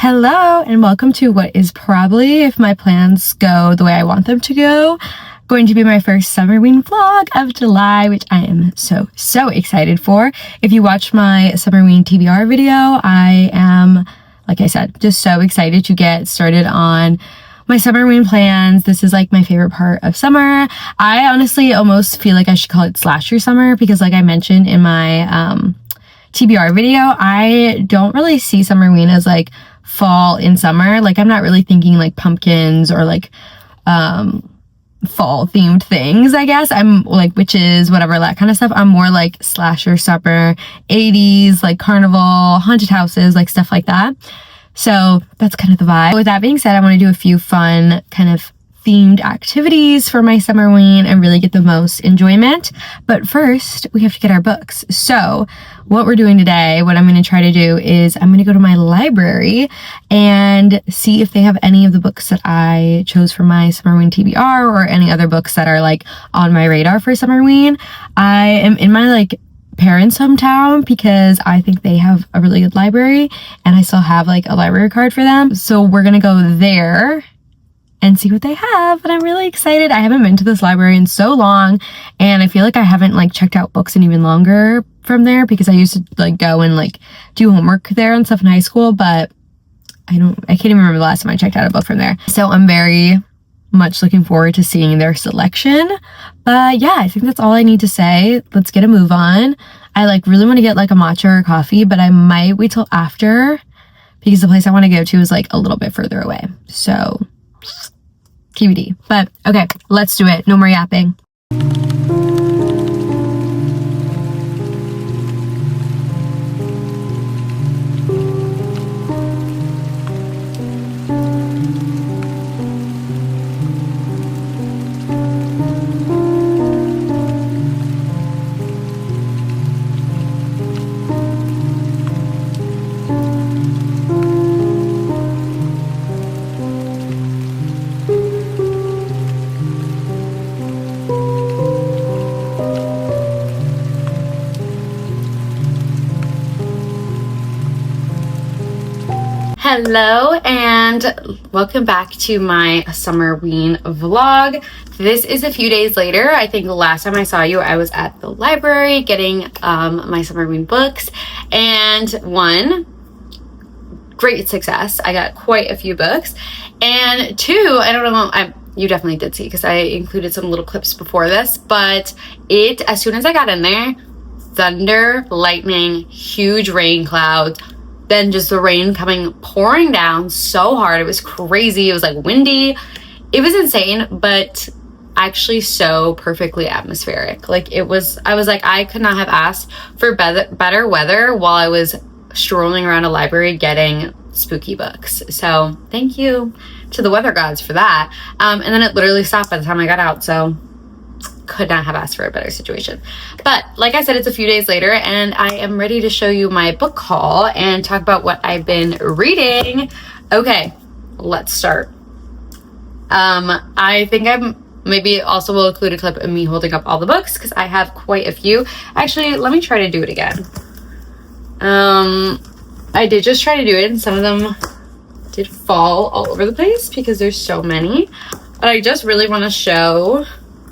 Hello and welcome to what is probably, if my plans go the way I want them to go, going to be my first Summerween vlog of July, which I am so excited for. If you watched my Summerween TBR video, I am, like I said, just so excited to get started on my Summerween plans. This is like my favorite part of summer. I honestly almost feel like I should call it slasher summer because, like I mentioned in my TBR video, I don't really see Summerween as like fall in summer. Like I'm not really thinking like pumpkins or like fall themed things, I guess. I'm like witches, whatever, that kind of stuff. I'm more like slasher summer, 80s, like carnival, haunted houses, like stuff like that. So that's kind of the vibe. With that being said, I want to do a few fun kind of themed activities for my Summerween and really get the most enjoyment. But first, we have to get our books. So what we're doing today, what I'm going to try to do is I'm going to go to my library and see if they have any of the books that I chose for my Summerween TBR or any other books that are like on my radar for Summerween. I am in my like parents' hometown because I think they have a really good library and I still have like a library card for them. So we're going to go there and see what they have, and I'm really excited. I haven't been to this library in so long, and I feel like I haven't like checked out books in even longer from there because I used to like go and like do homework there and stuff in high school, but I can't even remember the last time I checked out a book from there. So I'm very much looking forward to seeing their selection. But yeah, I think that's all I need to say. Let's get a move on. I like really want to get like a matcha or coffee, but I might wait till after because the place I want to go to is like a little bit further away. So TBD. But okay, let's do it. No more yapping. Hello and welcome back to my Summerween vlog. This is a few days later. I think the last time I saw you, I was at the library getting my Summerween books, and one, great success. I got quite a few books, and two, I don't know, you definitely did see because I included some little clips before this, but as soon as I got in there, thunder, lightning, huge rain clouds, then just the rain pouring down so hard. It was crazy. It was like windy. It was insane, but actually so perfectly atmospheric. Like I was like, I could not have asked for better weather while I was strolling around a library getting spooky books. So thank you to the weather gods for that. And then it literally stopped by the time I got out. So could not have asked for a better situation. But like I said, it's a few days later and I am ready to show you my book haul and talk about what I've been reading. Okay, let's start. I think maybe also will include a clip of me holding up all the books because I have quite a few. Actually, let me try to do it again. I did just try to do it and some of them did fall all over the place because there's so many. But I just really want to show.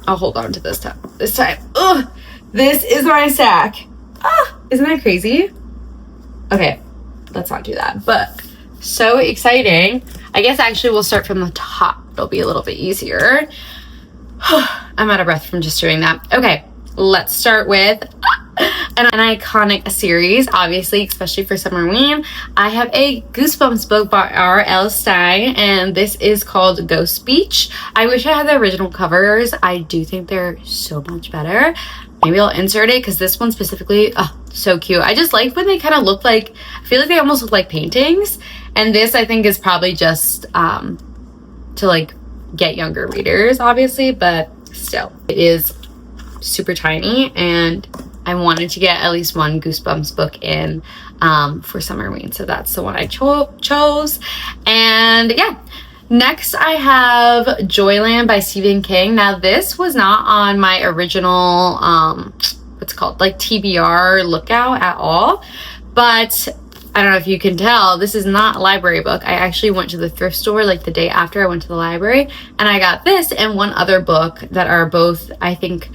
I'll hold on to this time. Ugh, this is my stack. Isn't that crazy? Okay, let's not do that. But so exciting. I guess actually we'll start from the top. It'll be a little bit easier. I'm out of breath from just doing that. Okay, let's start with an iconic series, obviously, especially for Summerween. I have a Goosebumps book by R.L. Stine, and this is called Ghost Beach. I wish I had the original covers. I do think they're so much better. Maybe I'll insert it because this one specifically, so cute. I just like when they kind of look like, I feel like they almost look like paintings. And this I think is probably just to like get younger readers, obviously, but still, it is super tiny and I wanted to get at least one Goosebumps book in for Summerween, so that's the one I chose. And yeah, next I have Joyland by Stephen King. Now this was not on my original what's it called, like TBR lookout at all, but I don't know if you can tell, this is not a library book. I actually went to the thrift store like the day after I went to the library, and I got this and one other book that are both, I think,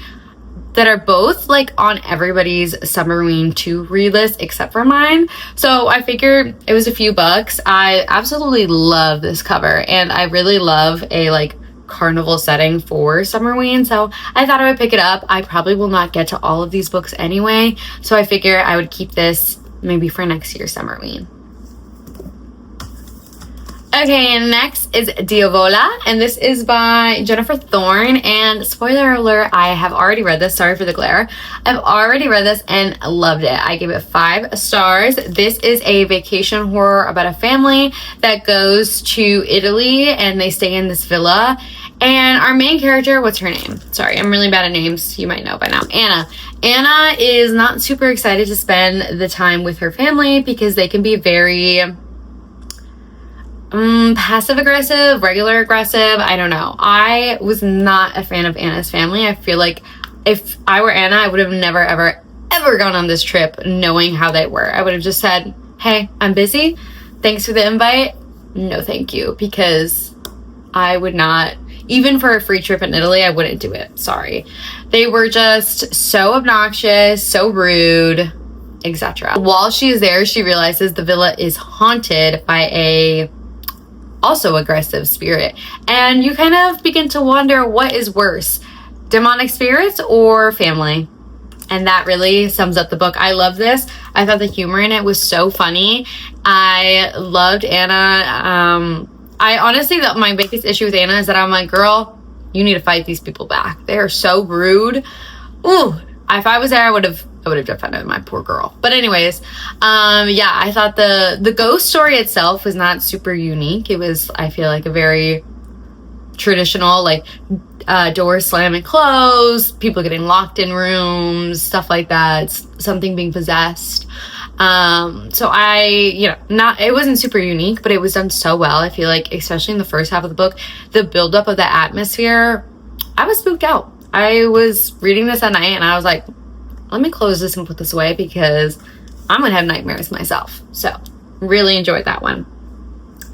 that are both like on everybody's Summerween to read list except for mine. So I figured it was a few bucks. I absolutely love this cover, and I really love a like carnival setting for Summerween, so I thought I would pick it up. I probably will not get to all of these books anyway, so I figure I would keep this maybe for next year's Summerween. Okay, next is Diavola, and this is by Jennifer Thorne, and spoiler alert, I have already read this. Sorry for the glare. I've already read this and loved it. I give it 5 stars. This is a vacation horror about a family that goes to Italy, and they stay in this villa. And our main character, what's her name? Sorry, I'm really bad at names. You might know by now. Anna. Anna is not super excited to spend the time with her family because they can be very passive aggressive, regular aggressive. I don't know. I was not a fan of Anna's family. I feel like if I were Anna, I would have never, ever gone on this trip knowing how they were. I would have just said, hey, I'm busy. Thanks for the invite. No, thank you. Because I would not, even for a free trip in Italy, I wouldn't do it. Sorry. They were just so obnoxious, so rude, etc. While she is there, she realizes the villa is haunted by a also aggressive spirit. And you kind of begin to wonder, what is worse, demonic spirits or family? And that really sums up the book. I love this. I thought the humor in it was so funny. I loved Anna. I honestly, my biggest issue with Anna is that I'm like, girl, you need to fight these people back. They are so rude. Ooh, if I was there, I would have defended my poor girl. But anyways, yeah, I thought the ghost story itself was not super unique. It was, I feel like, a very traditional, like doors slamming closed, people getting locked in rooms, stuff like that, something being possessed. So it wasn't super unique, but it was done so well. I feel like, especially in the first half of the book, the buildup of the atmosphere, I was spooked out. I was reading this at night and I was like, let me close this and put this away because I'm gonna have nightmares myself. So really enjoyed that one.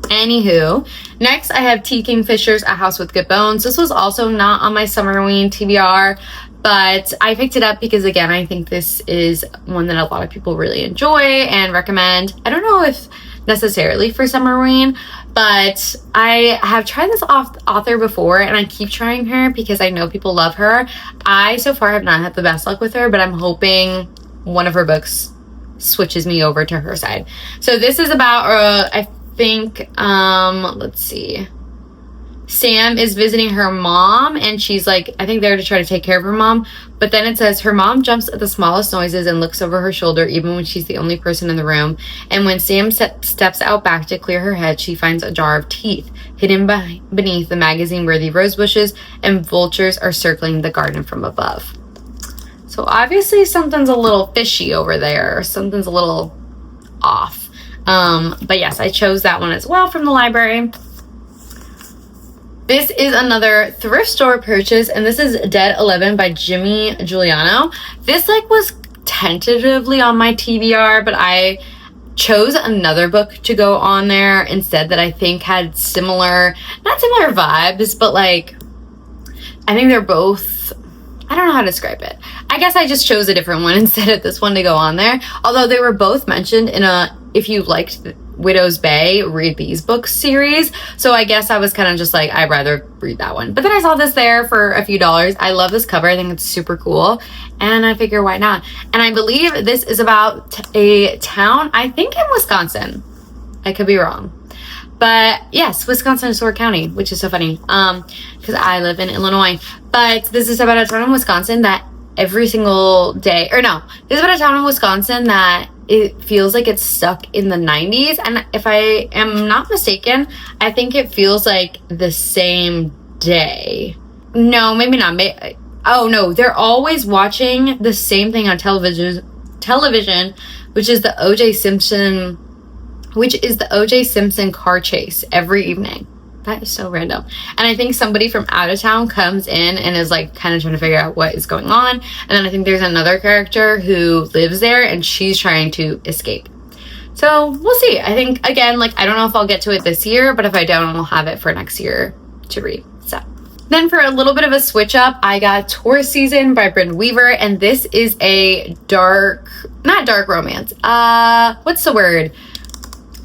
Anywho, next I have T. Kingfisher's A House with Good Bones. This was also not on my Summerween TBR, but I picked it up because, again, I think this is one that a lot of people really enjoy and recommend. I don't know if necessarily for Summerween, but I have tried this author before and I keep trying her because I know people love her. I so far have not had the best luck with her, but I'm hoping one of her books switches me over to her side. So this is about, I think, let's see. Sam is visiting her mom and she's like, I think there to try to take care of her mom. But then it says her mom jumps at the smallest noises and looks over her shoulder even when she's the only person in the room. And when Sam steps out back to clear her head, she finds a jar of teeth hidden beneath the magazine-worthy rose bushes, and vultures are circling the garden from above. So obviously something's a little fishy over there. Something's a little off. But yes, I chose that one as well from the library. This is another thrift store purchase, and this is Dead 11 by Jimmy Giuliano. This was tentatively on my TBR, but I chose another book to go on there instead that I think had not similar vibes, but I think they're both, I don't know how to describe it. I guess I just chose a different one instead of this one to go on there. Although they were both mentioned in if you liked Widow's Bay, read these books series. So I guess I was kind of just like, I'd rather read that one. But then I saw this there for a few dollars. I love this cover. I think it's super cool. And I figure, why not? And I believe this is about a town, I think in Wisconsin. I could be wrong. But yes, Wisconsin is Sword County, which is so funny. Because I live in Illinois. But this is about a town in Wisconsin that every single day, this is about a town in Wisconsin that it feels like it's stuck in the 90s. And if I am not mistaken, I think it feels like the same day. No, maybe not. Oh no, they're always watching the same thing on television, which is the O.J. Simpson car chase every evening. That is so random. And I think somebody from out of town comes in and is kind of trying to figure out what is going on. And then I think there's another character who lives there and she's trying to escape. So we'll see. I think, again, like, I don't know if I'll get to it this year, but if I don't, I'll have it for next year to read. So then for a little bit of a switch up, I got Taurus Season by Bryn Weaver, and this is a not dark romance. What's the word?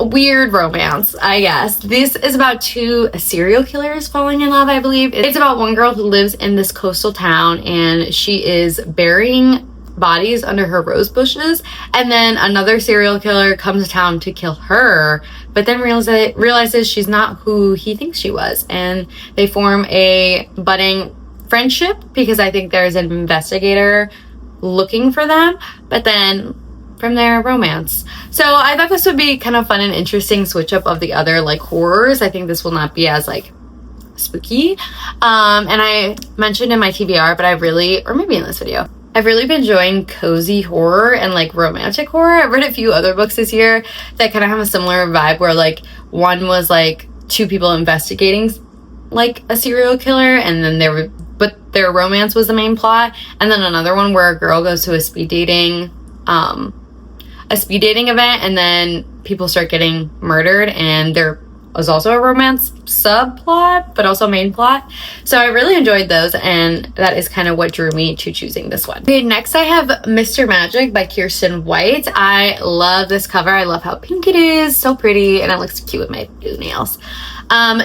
Weird romance, I guess. This is about two serial killers falling in love, I believe. It's about one girl who lives in this coastal town, and she is burying bodies under her rose bushes, and then another serial killer comes to town to kill her, but then realizes she's not who he thinks she was, and they form a budding friendship because I think there's an investigator looking for them, but then from there, romance. So I thought this would be kind of fun and interesting switch up of the other like horrors. I think this will not be as like spooky. And I mentioned in my TBR, but or maybe in this video, I've really been enjoying cozy horror and like romantic horror. I've read a few other books this year that kind of have a similar vibe where like one was like two people investigating like a serial killer, and then their romance was the main plot. And then another one where a girl goes to a speed dating event, and then people start getting murdered, and there was also a romance subplot, but also main plot. So I really enjoyed those, and that is kind of what drew me to choosing this one. Okay, next I have Mr. Magic by Kirsten White. I love this cover. I love how pink it is, so pretty, and it looks cute with my blue nails.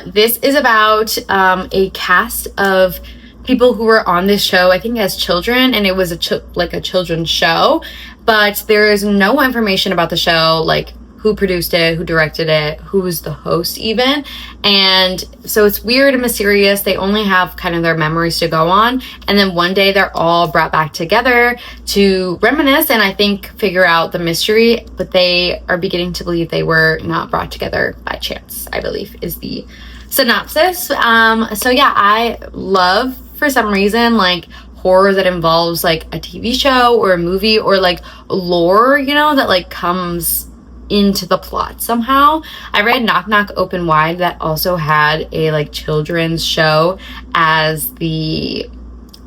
This is about a cast of people who were on this show, I think as children, and it was a children's show, but there is no information about the show, like who produced it, who directed it, who was the host even. And so it's weird and mysterious. They only have kind of their memories to go on, and then one day they're all brought back together to reminisce and I think figure out the mystery, but they are beginning to believe they were not brought together by chance, I believe is the synopsis. So yeah, I love, for some reason, like horror that involves like a TV show or a movie or like lore, you know, that like comes into the plot somehow. I read Knock Knock Open Wide that also had a like children's show as the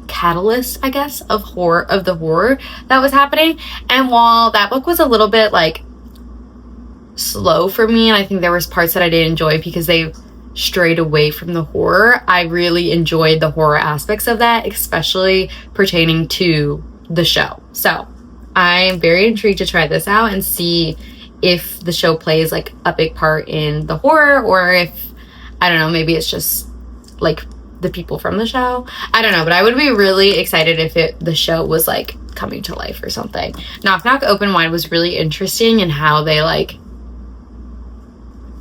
catalyst, I guess, of the horror that was happening. And while that book was a little bit like slow for me, and I think there was parts that I didn't enjoy because they strayed away from the horror, I really enjoyed the horror aspects of that, especially pertaining to the show. So I'm very intrigued to try this out and see if the show plays like a big part in the horror, or if, I don't know, maybe it's just like the people from the show. I don't know, but I would be really excited if the show was like coming to life or something. Knock Knock Open Wide was really interesting in how they like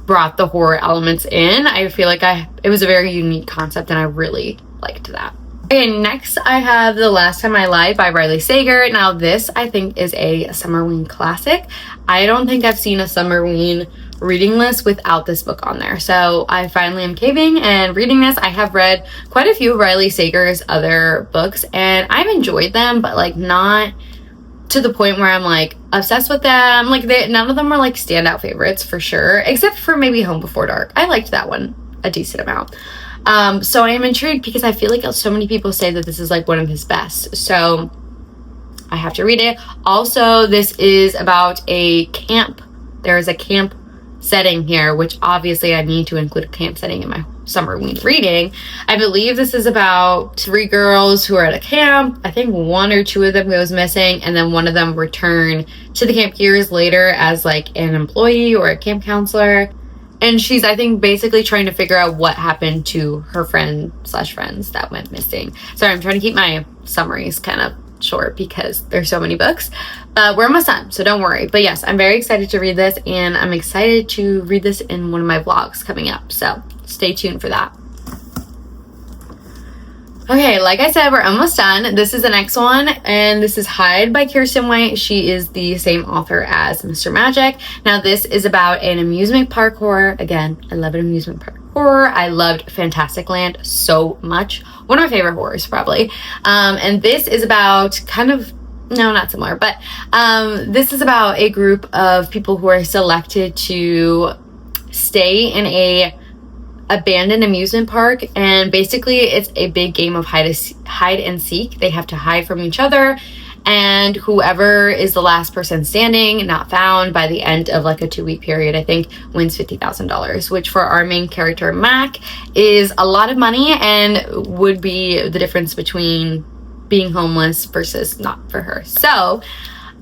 brought the horror elements in. I feel like it was a very unique concept, and I really liked that. Okay, next I have The Last Time I Lied by Riley Sager. Now this I think is a Summerween classic. I don't think I've seen a Summerween reading list without this book on there. So I finally am caving and reading this. I have read quite a few of Riley Sager's other books, and I've enjoyed them, but like not to the point where I'm like obsessed with them. Like none of them are like standout favorites for sure, except for maybe Home Before Dark. I liked that one a decent amount. So I am intrigued because I feel like so many people say that this is like one of his best. So I have to read it. Also, this is about a camp. There is a camp setting here, which obviously I need to include a camp setting in my Summerween reading. I believe this is about 3 girls who are at a camp. I think 1 or 2 of them goes missing, and then one of them return to the camp years later as like an employee or a camp counselor. And she's, I think, basically trying to figure out what happened to her friends that went missing. Sorry, I'm trying to keep my summaries kind of short because there's so many books. We're almost done, so don't worry. But yes, I'm very excited to read this, and I'm excited to read this in one of my vlogs coming up. So stay tuned for that. Okay, like I said, we're almost done. This is the next one, and this is Hide by Kirsten White. She is the same author as Mr. Magic. Now, this is about an amusement park horror. Again, I love an amusement park horror. I loved Fantastic Land so much. One of my favorite horrors, probably. And this is about no, not similar, but this is about a group of people who are selected to stay in a abandoned amusement park, and basically it's a big game of hide and seek. They have to hide from each other, and whoever is the last person standing, not found, by the end of like a 2-week period, I think, wins $50,000, which for our main character, Mac, is a lot of money and would be the difference between being homeless versus not for her. So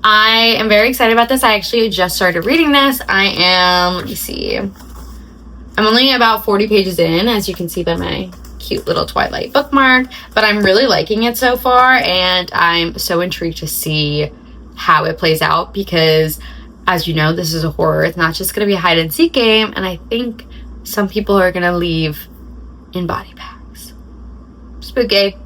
I am very excited about this. I actually just started reading this. I am, let me see, I'm only about 40 pages in, as you can see by my cute little Twilight bookmark, but I'm really liking it so far, and I'm so intrigued to see how it plays out because, as you know, this is a horror. It's not just going to be a hide and seek game, and I think some people are going to leave in body bags. Spooky.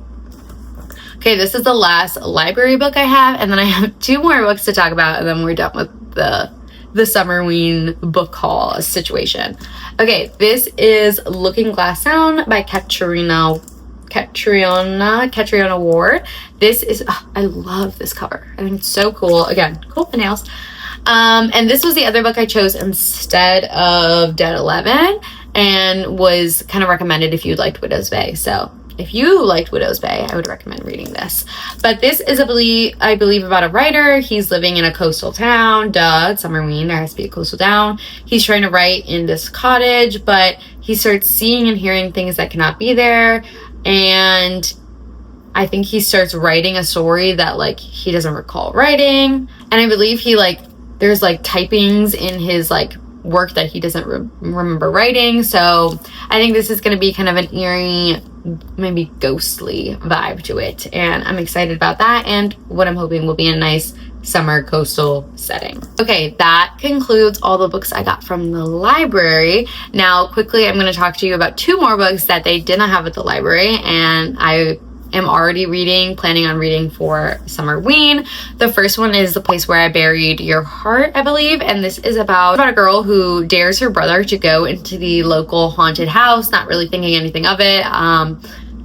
Okay, this is the last library book I have, and then I have 2 more books to talk about, and then we're done with the Summerween book haul situation. Okay, this is Looking Glass Down by Catriona Ward. This is, I love this cover. I think it's so cool. Again, cool nails. And this was the other book I chose instead of Dead 11, and was kind of recommended if you liked Widow's Bay. So if you liked Widow's Bay, I would recommend reading this. But this is, I believe, about a writer. He's living in a coastal town. Duh, it's Summerween. There has to be a coastal town. He's trying to write in this cottage, but he starts seeing and hearing things that cannot be there. And I think he starts writing a story that, like, he doesn't recall writing. And I believe he, like, there's, like, typings in his, like, work that he doesn't remember writing. So I think this is going to be kind of an eerie, maybe ghostly vibe to it, and I'm excited about that, and what I'm hoping will be a nice summer coastal setting. Okay, that concludes all the books I got from the library. Now quickly, I'm going to talk to you about 2 more books that they did not have at the library, and I am already planning on reading for Summerween. The first one is The Place Where I Buried Your Heart, I believe, and this is about a girl who dares her brother to go into the local haunted house, not really thinking anything of it,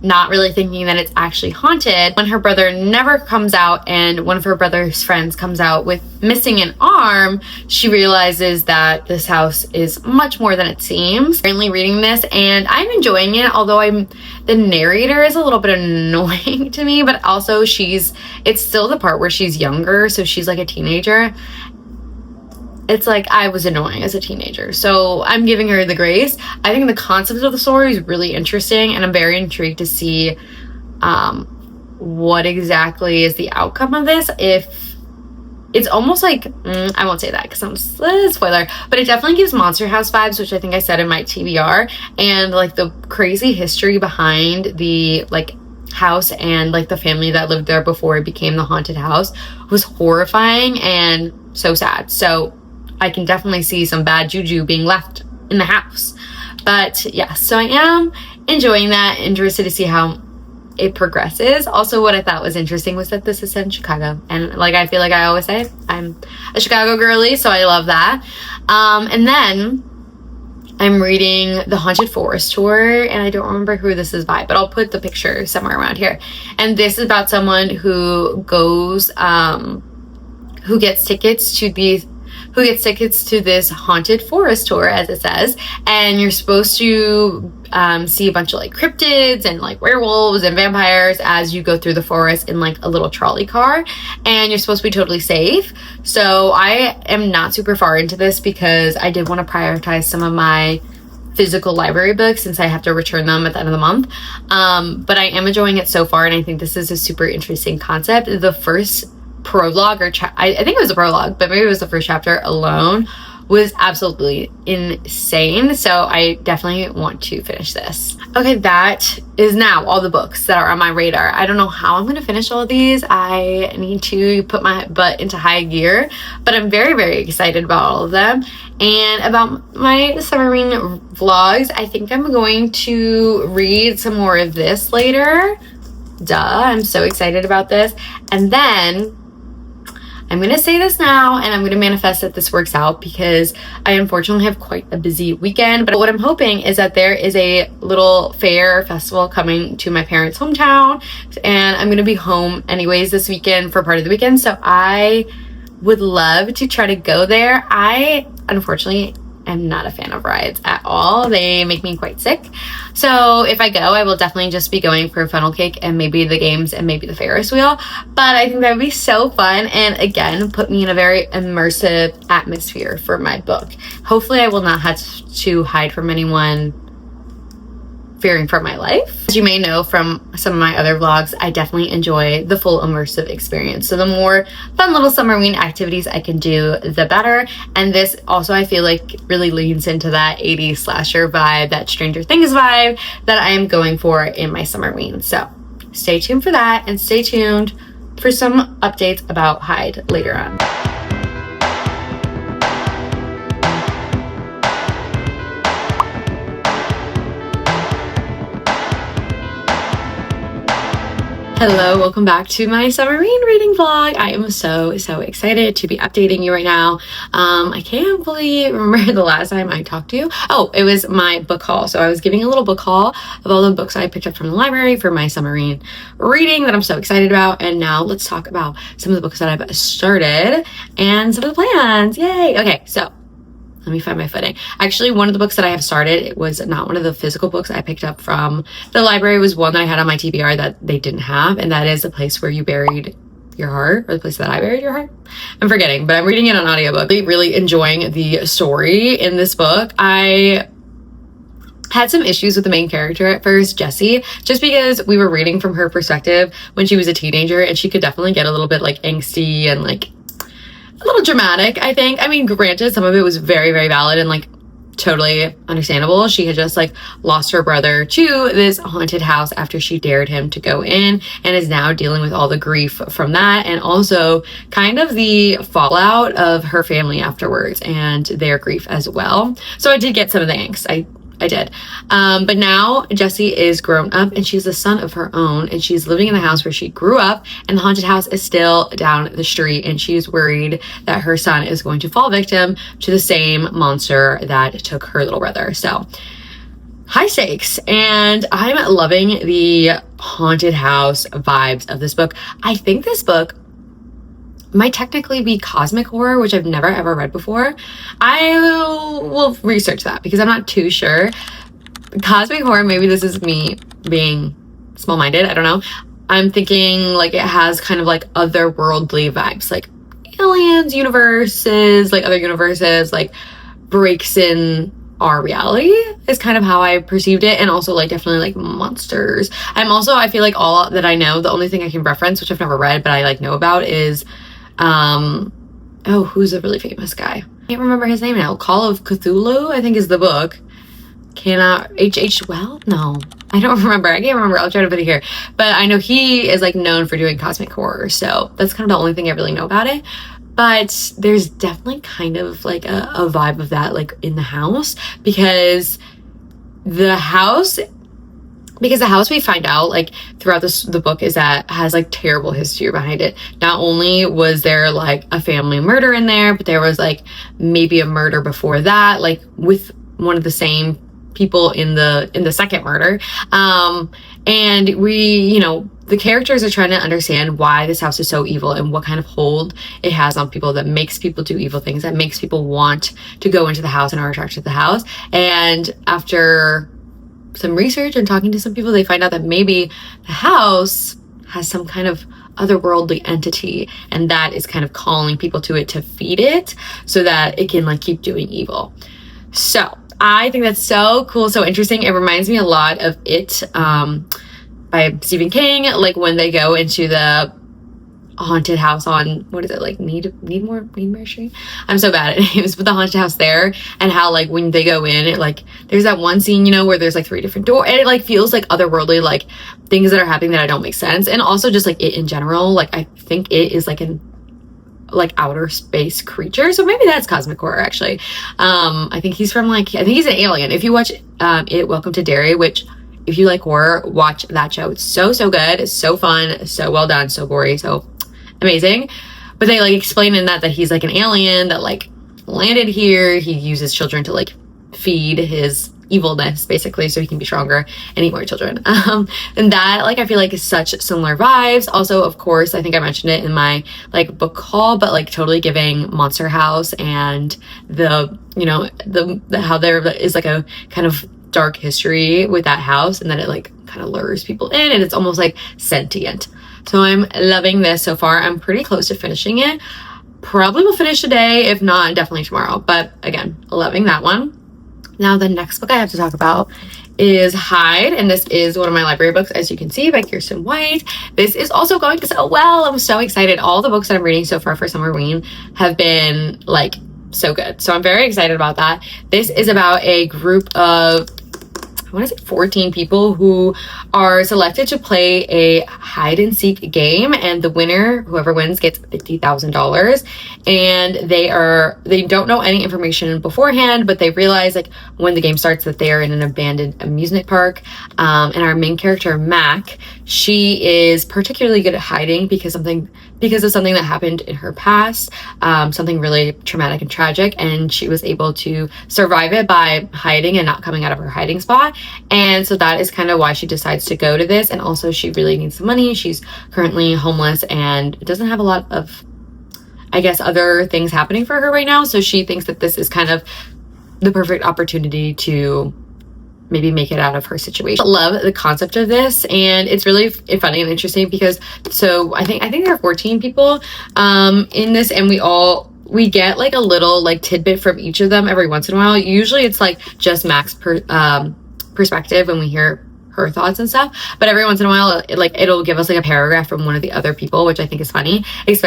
not really thinking that it's actually haunted, when her brother never comes out and one of her brother's friends comes out with missing an arm. She realizes that this house is much more than it seems. Currently reading this, and I'm enjoying it, although the narrator is a little bit annoying to me, but also it's still the part where she's younger, so she's like a teenager. It's like I was annoying as a teenager, so I'm giving her the grace. I think the concept of the story is really interesting, and I'm very intrigued to see what exactly is the outcome of this. If it's almost like, I won't say that because I'm spoiler, but it definitely gives Monster House vibes, which I think I said in my TBR, and like the crazy history behind the like house and like the family that lived there before it became the haunted house was horrifying and so sad. So I can definitely see some bad juju being left in the house. But yeah, so I am enjoying that, interested to see how it progresses. Also, what I thought was interesting was that this is set in Chicago, and like I feel like I always say, I'm a Chicago girly, so I love that. And then I'm reading The Haunted Forest Tour, and I don't remember who this is by, but I'll put the picture somewhere around here. And this is about someone who goes, who gets tickets to this haunted forest tour, as it says, and you're supposed to see a bunch of like cryptids and like werewolves and vampires as you go through the forest in like a little trolley car, and you're supposed to be totally safe. So I am not super far into this because I did want to prioritize some of my physical library books since I have to return them at the end of the month, but I am enjoying it so far, and I think this is a super interesting concept. The first prologue, or I think it was a prologue, but maybe it was the first chapter alone, was absolutely insane. So I definitely want to finish this. Okay, that is now all the books that are on my radar. I don't know how I'm going to finish all of these. I need to put my butt into high gear, but I'm very, very excited about all of them. And about my Summerween vlogs, I think I'm going to read some more of this later. Duh, I'm so excited about this. And then I'm going to say this now, and I'm going to manifest that this works out, because I unfortunately have quite a busy weekend. But what I'm hoping is that there is a little fair festival coming to my parents' hometown, and I'm going to be home anyways this weekend for part of the weekend. So I would love to try to go there. I unfortunately am not a fan of rides at all. They make me quite sick. So if I go, I will definitely just be going for funnel cake and maybe the games and maybe the Ferris wheel. But I think that would be so fun, and again, put me in a very immersive atmosphere for my book. Hopefully I will not have to hide from anyone fearing for my life. As you may know from some of my other vlogs, I definitely enjoy the full immersive experience. So the more fun little Summerween activities I can do, the better. And this also, I feel like, really leans into that 80s slasher vibe, that Stranger Things vibe that I am going for in my Summerween. So stay tuned for that, and stay tuned for some updates about Hyde later on. Hello, welcome back to my Summerween reading vlog. I am so excited to be updating you right now. I can't fully remember the last time I talked to you. Oh, it was my book haul. So I was giving a little book haul of all the books I picked up from the library for my Summerween reading that I'm so excited about. And now let's talk about some of the books that I've started and some of the plans. Yay! Okay, so let me find my footing. Actually, one of the books that I have started, it was not one of the physical books I picked up from the library. It was one that I had on my TBR that they didn't have, and that is The Place Where You Buried Your Heart, or The Place That I Buried Your Heart. I'm forgetting, but I'm reading it on audiobook. Really enjoying the story in this book. I had some issues with the main character at first, Jessie, just because we were reading from her perspective when she was a teenager, and she could definitely get a little bit like angsty and like a little dramatic, I think. I mean, granted, some of it was very valid and like totally understandable. She had just like lost her brother to this haunted house after she dared him to go in, and is now dealing with all the grief from that, and also kind of the fallout of her family afterwards and their grief as well. So I did get some of the angst. I did. But now Jessie is grown up and she's a son of her own, and she's living in the house where she grew up, and the haunted house is still down the street, and she's worried that her son is going to fall victim to the same monster that took her little brother. So high stakes, and I'm loving the haunted house vibes of this book. I think this book might technically be cosmic horror, which I've never ever read before. I will research that because I'm not too sure. Cosmic horror, maybe this is me being small-minded, I don't know. I'm thinking like it has kind of like otherworldly vibes, like aliens, universes, like other universes, like breaks in our reality is kind of how I perceived it, and also like definitely like monsters. I feel like all that I know, the only thing I can reference, which I've never read but I like know about, is who's a really famous guy? I can't remember his name now. Call of Cthulhu, I think, is the book. Well, no, I don't remember. I can't remember. I'll try to put it here. But I know he is like known for doing cosmic horror, so that's kind of the only thing I really know about it. But there's definitely kind of like a vibe of that like in the house, because the house we find out like throughout the book is that has like terrible history behind it. Not only was there like a family murder in there, but there was like maybe a murder before that, like with one of the same people in the second murder. And the characters are trying to understand why this house is so evil and what kind of hold it has on people that makes people do evil things, that makes people want to go into the house and are attracted to the house. And after some research and talking to some people, they find out that maybe the house has some kind of otherworldly entity, and that is kind of calling people to it to feed it so that it can like keep doing evil. So I think that's so cool, so interesting. It reminds me a lot of It by Stephen King, like when they go into the haunted house on, what is it, like Needmore Street? I'm so bad at names, but the haunted house there, and how like when they go in, it like there's that one scene, where there's like 3 different doors, and it like feels like otherworldly, like things that are happening that I don't make sense. And also just like It in general, like I think It is like an like outer space creature, so maybe that's cosmic horror actually. I think he's from I think he's an alien. If you watch It, Welcome to Derry, which if you like horror, watch that show. It's so good, it's so fun, so well done, so gory, so amazing. But they like explain in that he's like an alien that like landed here. He uses children to like feed his evilness basically, so he can be stronger and eat more children. And that, like, I feel like is such similar vibes. Also, of course, I think I mentioned it in my like book haul, but like totally giving Monster House, and the, you know, the how there is like a kind of dark history with that house, and then it like kind of lures people in, and it's almost like sentient. So I'm loving this so far. I'm pretty close to finishing it. Probably will finish today, if not definitely tomorrow, but again, loving that one. Now the next book I have to talk about is Hide, and this is one of my library books, as you can see, by Kirsten White. This is also going so well. I'm so excited. All the books that I'm reading so far for Summerween have been like so good, so I'm very excited about that. This is about a group of, I want to say 14 people who are selected to play a hide and seek game, and the winner, whoever wins, gets $50,000. And they don't know any information beforehand, but they realize like when the game starts that they are in an abandoned amusement park. And our main character, Mac, she is particularly good at hiding because of something that happened in her past, something really traumatic and tragic, and she was able to survive it by hiding and not coming out of her hiding spot. And so that is kind of why she decides to go to this. And also she really needs some money. She's currently homeless and doesn't have a lot of, I guess, other things happening for her right now. So she thinks that this is kind of the perfect opportunity to maybe make it out of her situation. I love the concept of this, and it's really funny and interesting because, so I think there are 14 people in this, and we get like a little like tidbit from each of them every once in a while. Usually it's like just Mac's perspective, and we hear her thoughts and stuff, but every once in a while it'll give us like a paragraph from one of the other people, which I think is funny, which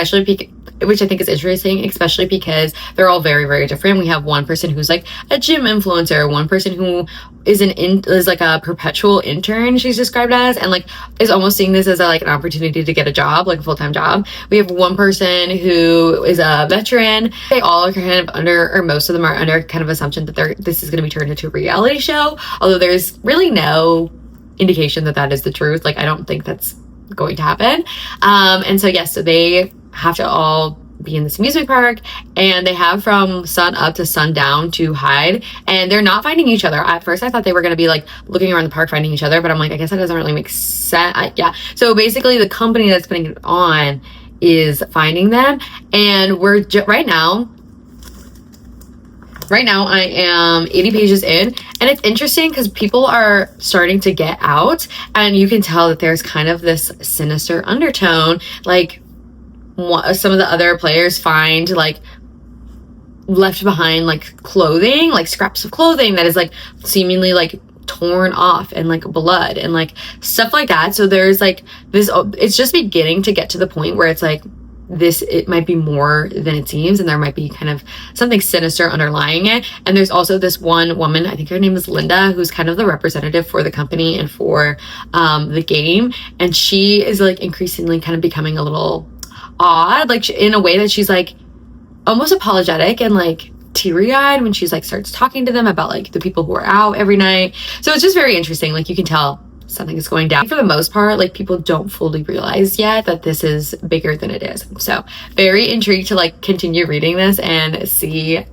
I think is interesting, especially because they're all very, very different. We have one person who's like a gym influencer, one person who is like a perpetual intern, she's described as, and like is almost seeing this as like an opportunity to get a job, like a full-time job. We have one person who is a veteran. They all are kind of under, or most of them are under kind of assumption that this is going to be turned into a reality show, although there's really no indication that is the truth. Like, I don't think that's going to happen. And so yes, so they have to all be in this amusement park, and they have from sun up to sundown to hide, and they're not finding each other. At first I thought they were going to be like looking around the park finding each other, but I'm like, I guess that doesn't really make sense. Yeah, so basically the company that's putting it on is finding them, and we're right now I am 80 pages in, and it's interesting because people are starting to get out, and you can tell that there's kind of this sinister undertone. Like, some of the other players find like left behind like clothing, like scraps of clothing that is like seemingly like torn off, and like blood and like stuff like that. So there's like this, it's just beginning to get to the point where it's like it might be more than it seems, and there might be kind of something sinister underlying it. And there's also this one woman, I think her name is Linda, who's kind of the representative for the company and for the game, and she is like increasingly kind of becoming a little odd, like in a way that she's like almost apologetic and like teary-eyed when she's like starts talking to them about like the people who are out every night. So it's just very interesting. Like, you can tell something is going down. For the most part, like, people don't fully realize yet that this is bigger than it is. So very intrigued to like continue reading this and see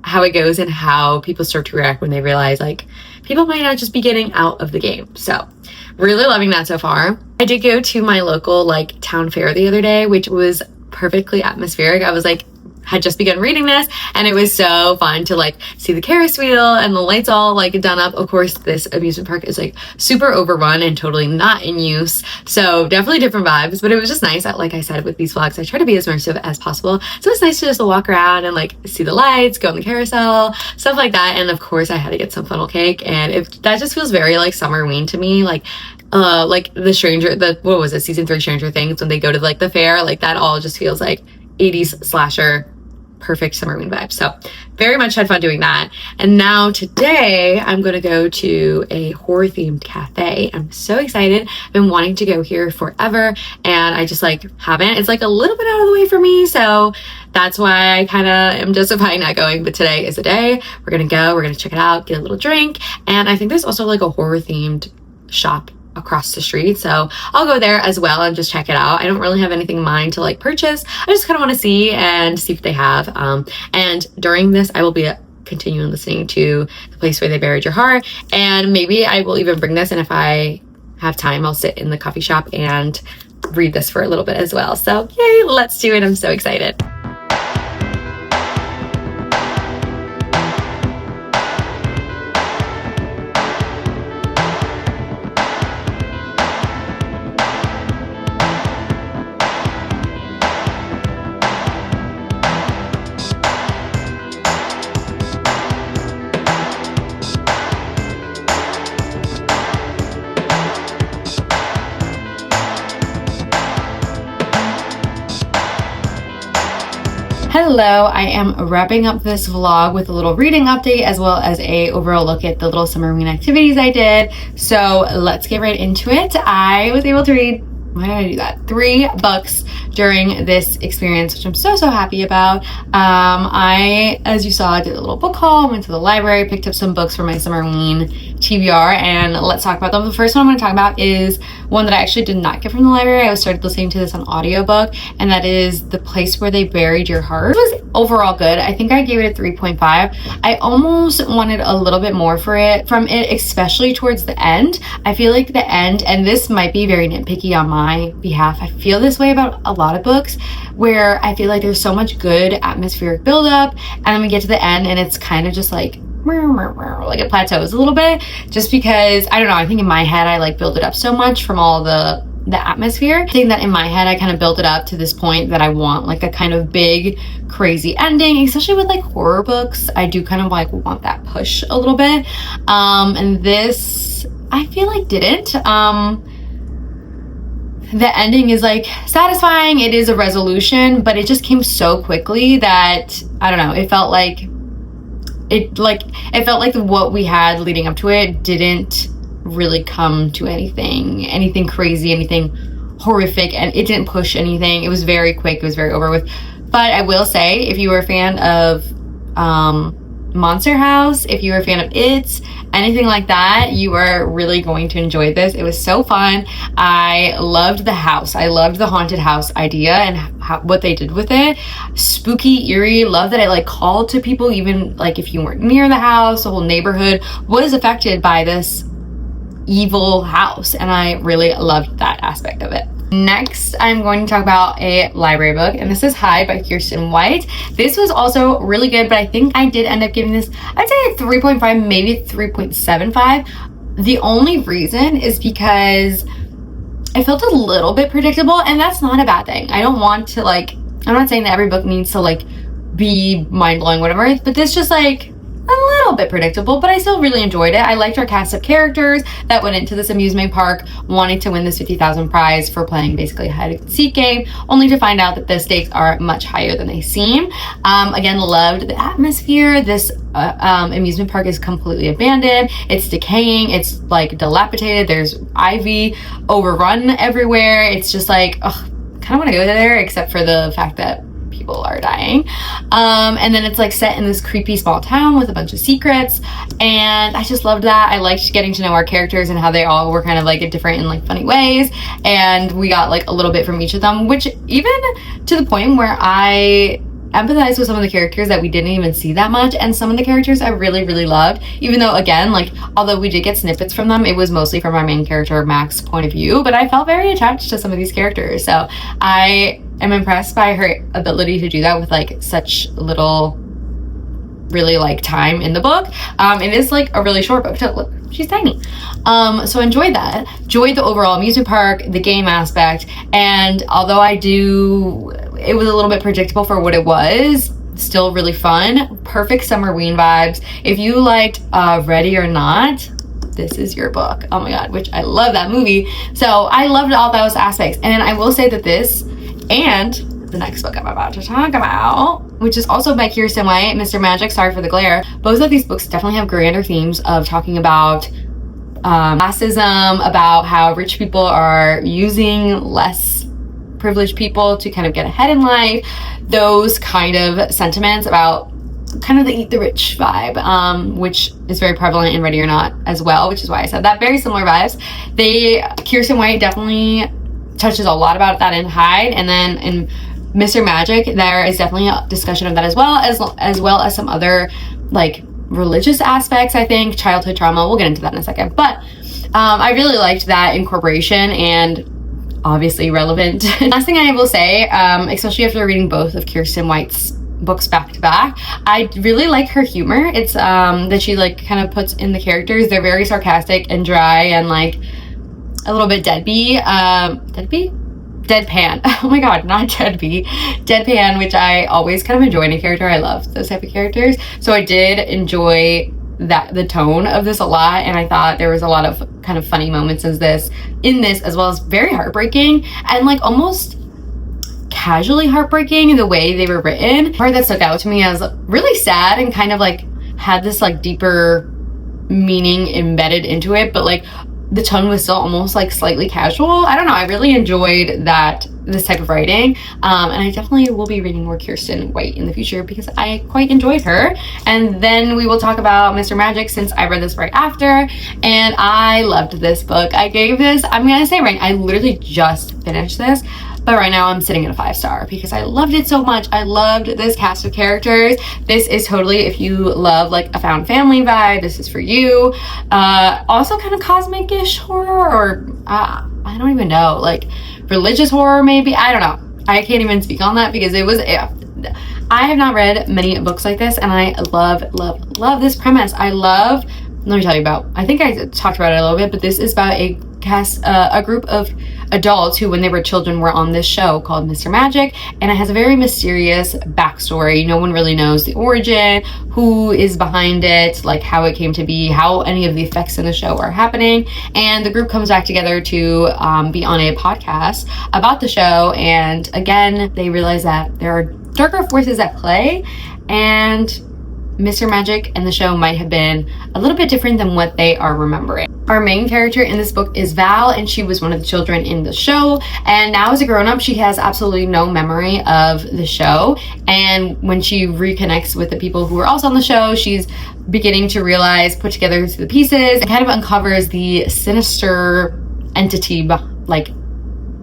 how it goes and how people start to react when they realize like people might not just be getting out of the game. So really loving that so far. I did go to my local like town fair the other day, which was perfectly atmospheric. I was like, had just begun reading this, and it was so fun to like see the Ferris wheel and the lights all like done up. Of course, this amusement park is like super overrun and totally not in use, so definitely different vibes, but it was just nice. Like I said, with these vlogs I try to be as immersive as possible, so it's nice to just walk around and like see the lights, go on the carousel, stuff like that. And of course I had to get some funnel cake, and that just feels very like Summerween to me. Like what was it, season 3 Stranger Things, when they go to like the fair, like that all just feels like 80s slasher, perfect Summerween vibe. So very much had fun doing that. And now today I'm going to go to a horror themed cafe. I'm so excited. I've been wanting to go here forever, and I just like haven't. It's like a little bit out of the way for me, so that's why I kind of am justifying not going. But today is the day. We're gonna go, we're gonna check it out, get a little drink, and I think there's also like a horror themed shop across the street, so I'll go there as well and just check it out. I don't really have anything in mind to like purchase. I just kind of want to see if they have, and during this I will be continue listening to The Place Where They Buried Your Heart. And maybe I will even bring this, and if I have time, I'll sit in the coffee shop and read this for a little bit as well. So yay, let's do it. I'm so excited. Hello, I am wrapping up this vlog with a little reading update as well as a overall look at the little Summerween activities I did. So let's get right into it. I was able to read, why did I do that? 3 books during this experience, which I'm so happy about. I, as you saw, did a little book haul, went to the library, picked up some books for my Summerween TBR, and let's talk about them. The first one I'm going to talk about is one that I actually did not get from the library. I started listening to this on audiobook, and that is The Place Where They Buried Your Heart. It was overall good. I think I gave it a 3.5. I almost wanted a little bit more from it, especially towards the end. I feel like the end, and this might be very nitpicky on my behalf, I feel this way about a lot of books where I feel like there's so much good atmospheric buildup, and then we get to the end and it's kind of just like it plateaus a little bit, just because I don't know, I think in my head I like build it up so much from all the atmosphere. I think that in my head I kind of built it up to this point that I want like a kind of big crazy ending, especially with like horror books. I do kind of like want that push a little bit, and this I feel like didn't. The ending is like satisfying, it is a resolution, but it just came so quickly that I don't know, it felt like what we had leading up to it didn't really come to anything crazy, anything horrific, and it didn't push anything. It was very quick, it was very over with. But I will say, if you were a fan of Monster House, if you were a fan of It, anything like that, you are really going to enjoy this. It was so fun. I loved the house. I loved the haunted house idea and what they did with it. Spooky, eerie. Love that it like called to people, even like if you weren't near the house. The whole neighborhood was affected by this evil house, and I really loved that aspect of it. Next, I'm going to talk about a library book, and this is Hide by Kirsten White. This was also really good, but I think I did end up giving this, I'd say a 3.5, maybe 3.75. The only reason is because it felt a little bit predictable, and that's not a bad thing. I don't want to like, I'm not saying that every book needs to like be mind-blowing, whatever, but this just like a little bit predictable, but I still really enjoyed it. I liked our cast of characters that went into this amusement park wanting to win this 50,000 prize for playing basically a hide and seek game, only to find out that the stakes are much higher than they seem. Again, loved the atmosphere. This amusement park is completely abandoned. It's decaying. It's like dilapidated. There's ivy overrun everywhere. It's just like, ugh, kind of want to go there, except for the fact that people are dying. And then it's like set in this creepy small town with a bunch of secrets, and I just loved that. I liked getting to know our characters and how they all were kind of like different in like funny ways, and we got like a little bit from each of them, which even to the point where I empathize with some of the characters that we didn't even see that much, and some of the characters I really loved, even though again, like, although we did get snippets from them, it was mostly from our main character Mac's point of view, but I felt very attached to some of these characters. So I am impressed by her ability to do that with like such little really like time in the book. It is like a really short book too. Look, she's tiny. So enjoyed that. Enjoyed the overall amusement park, the game aspect, and although it was a little bit predictable for what it was, still really fun. Perfect Summerween vibes. If you liked Ready or Not, this is your book. Oh my god, which I love that movie. So I loved all those aspects. And I will say that this and the next book I'm about to talk about, which is also by Kirsten White, Mr. Magic, Sorry for the Glare. Both of these books definitely have grander themes of talking about classism, about how rich people are using less privileged people to kind of get ahead in life. Those kind of sentiments about kind of the eat the rich vibe, which is very prevalent in Ready or Not as well, which is why I said that. Very similar vibes. Kirsten White definitely touches a lot about that in Hide, and then in Mr. Magic, there is definitely a discussion of that as well as some other like religious aspects. I think childhood trauma, we'll get into that in a second, but I really liked that incorporation and obviously relevant. Last thing I will say, especially after reading both of Kirsten White's books back to back, I really like her humor. It's that she like kind of puts in the characters. They're very sarcastic and dry and like a little bit deadpan. Oh my god, not deadbeat, deadpan, which I always kind of enjoy in a character. I love those type of characters, so I did enjoy the tone of this a lot, and I thought there was a lot of kind of funny moments in this, as well as very heartbreaking and like almost casually heartbreaking the way they were written. The part that stuck out to me as really sad and kind of like had this like deeper meaning embedded into it, but like the tone was still almost like slightly casual. I don't know, I really enjoyed this type of writing, and I definitely will be reading more Kirsten White in the future because I quite enjoyed her. And then we will talk about Mr. Magic, since I read this right after, and I loved this book. I gave this, I'm gonna say right, I literally just finished this, but right now I'm sitting at a 5-star because I loved it so much. I loved this cast of characters. This is totally, if you love like a found family vibe, this is for you. Also kind of cosmic-ish horror, or I don't even know, like religious horror maybe. I don't know. I can't even speak on that because it was, I have not read many books like this, and I love this premise. Let me tell you about, I think I talked about it a little bit, but this is about a group of adults who, when they were children, were on this show called Mr. Magic, and it has a very mysterious backstory. No one really knows the origin, who is behind it, like how it came to be, how any of the effects in the show are happening. And the group comes back together to be on a podcast about the show, and again they realize that there are darker forces at play, and Mr. Magic and the show might have been a little bit different than what they are remembering. Our main character in this book is Val, and she was one of the children in the show, and now as a grown-up she has absolutely no memory of the show. And when she reconnects with the people who are also on the show, she's beginning to realize, put together the pieces, and kind of uncovers the sinister entity like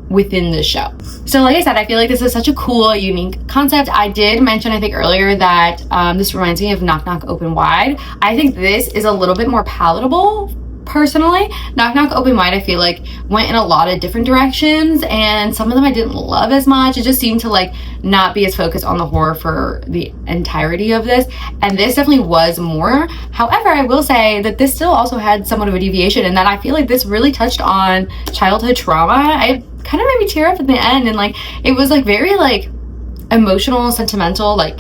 within the show. So like I said, I feel like this is such a cool, unique concept. I did mention, I think earlier, that this reminds me of Knock Knock Open Wide. I think this is a little bit more palatable personally. Knock Knock Open Wide, I feel like went in a lot of different directions, and some of them I didn't love as much. It just seemed to like not be as focused on the horror for the entirety of this, and this definitely was more. However, I will say that this still also had somewhat of a deviation in that I feel like this really touched on childhood trauma. It kind of made me tear up at the end, and like it was like very like emotional, sentimental, like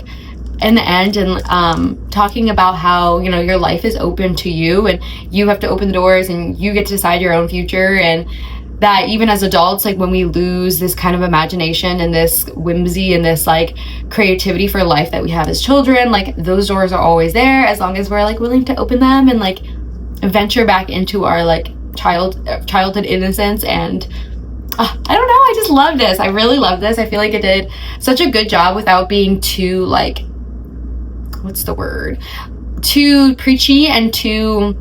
in the end, and talking about how, you know, your life is open to you and you have to open the doors and you get to decide your own future, and that even as adults, like when we lose this kind of imagination and this whimsy and this like creativity for life that we have as children, like those doors are always there as long as we're like willing to open them and like venture back into our like childhood innocence. And I don't know, I just love this. I really love this. I feel like it did such a good job without being too like, what's the word, too preachy and too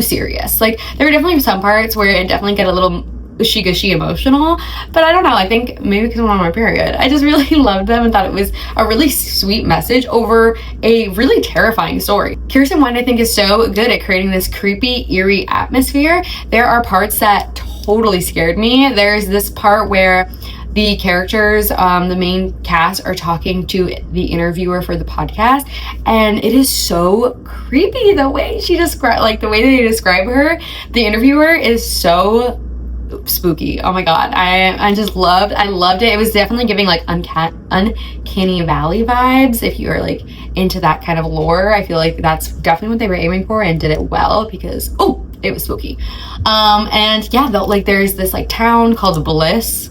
serious. Like there were definitely some parts where it definitely got a little gushy emotional, but I don't know, I think maybe because I'm on my period, I just really loved them and thought it was a really sweet message over a really terrifying story. Kirsten White, I think, is so good at creating this creepy, eerie atmosphere. There are parts that totally scared me. There's this part where the characters, the main cast, are talking to the interviewer for the podcast, and it is so creepy the way she described, like the way they describe her. The interviewer is so spooky. Oh my god, I loved it. It was definitely giving like uncanny valley vibes. If you're like into that kind of lore, I feel like that's definitely what they were aiming for and did it well, because it was spooky. And yeah, like there's this like town called Bliss.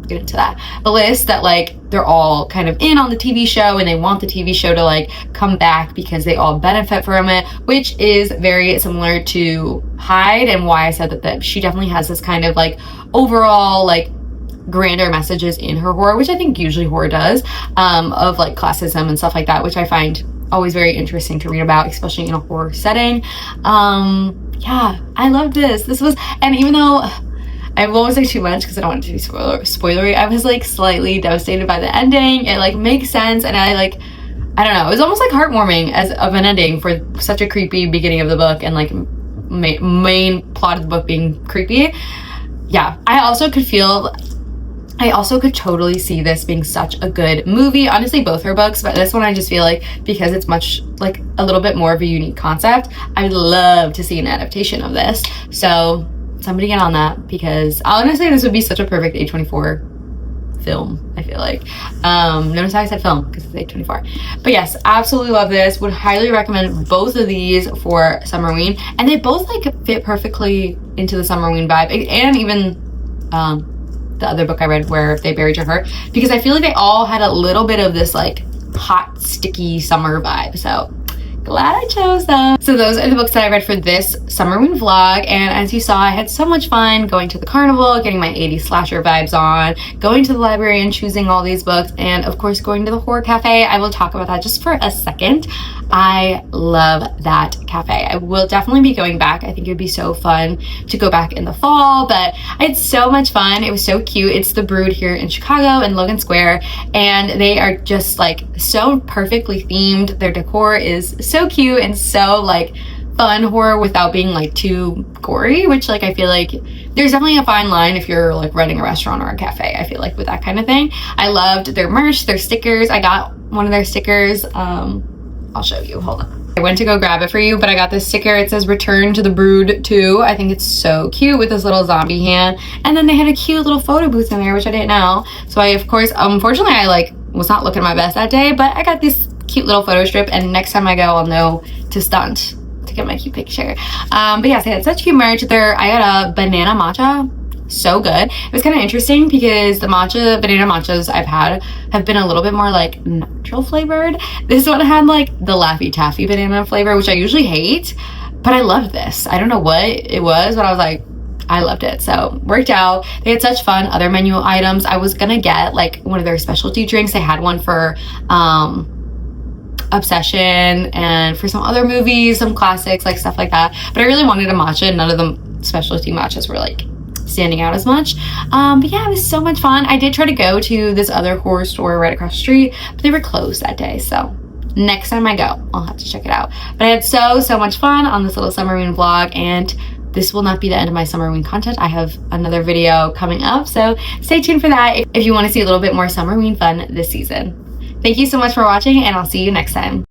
Get into that. Bliss, that like they're all kind of in on the TV show, and they want the TV show to like come back because they all benefit from it, which is very similar to Hyde, and why I said that she definitely has this kind of like overall like grander messages in her horror, which I think usually horror does, of like classism and stuff like that, which I find always very interesting to read about, especially in a horror setting. Yeah, I loved this. This was, and even though I won't say too much because I don't want it to be spoilery. I was like slightly devastated by the ending. It like makes sense, and I don't know, it was almost like heartwarming as of an ending for such a creepy beginning of the book, and like main plot of the book being creepy. Yeah, I also could totally see this being such a good movie. Honestly, both her books, but this one I just feel like because it's much like a little bit more of a unique concept, I'd love to see an adaptation of this. So somebody get on that, because honestly this would be such a perfect A24 film, I feel like. Notice how I said film, because it's A24. But yes, absolutely love this. Would highly recommend both of these for Summerween, and they both like fit perfectly into the Summerween vibe, and even the other book I read where they buried your heart, because I feel like they all had a little bit of this like hot, sticky summer vibe. So glad I chose them. So those are the books that I read for this Summerween vlog, and as you saw, I had so much fun going to the carnival, getting my 80s slasher vibes on, going to the library and choosing all these books, and of course going to the horror cafe. I will talk about that just for a second. I love that cafe. I will definitely be going back. I think it would be so fun to go back in the fall, but I had so much fun. It was so cute. It's the Brood here in Chicago in Logan Square, and they are just like so perfectly themed. Their decor is so cute and so like fun horror without being like too gory, which like I feel like there's definitely a fine line if you're like running a restaurant or a cafe, I feel like, with that kind of thing. I loved their merch, their stickers. I got one of their stickers. I'll show you, hold on. I went to go grab it for you, but I got this sticker. It says Return to the Brood 2. I think it's so cute with this little zombie hand. And then they had a cute little photo booth in there, which I didn't know. So I, of course, unfortunately, I like was not looking my best that day, but I got this cute little photo strip, and next time I go, I'll know to stunt to get my cute picture. But yes, they had such cute merch there. I got a banana matcha. So good. It was kind of interesting because the banana matchas I've had have been a little bit more like natural flavored. This one had like the Laffy Taffy banana flavor, which I usually hate, but I loved this. I don't know what it was, but I was like, I loved it. So worked out. They had such fun other menu items. I was gonna get like one of their specialty drinks. They had one for Obsession and for some other movies, some classics, like stuff like that, but I really wanted a matcha, and none of the specialty matchas were like standing out as much. But yeah, it was so much fun. I did try to go to this other horror store right across the street, but they were closed that day, so next time I go, I'll have to check it out. But I had so much fun on this little Summerween vlog, and this will not be the end of my Summerween content. I have another video coming up, so stay tuned for that if you want to see a little bit more Summerween fun this season. Thank you so much for watching, and I'll see you next time.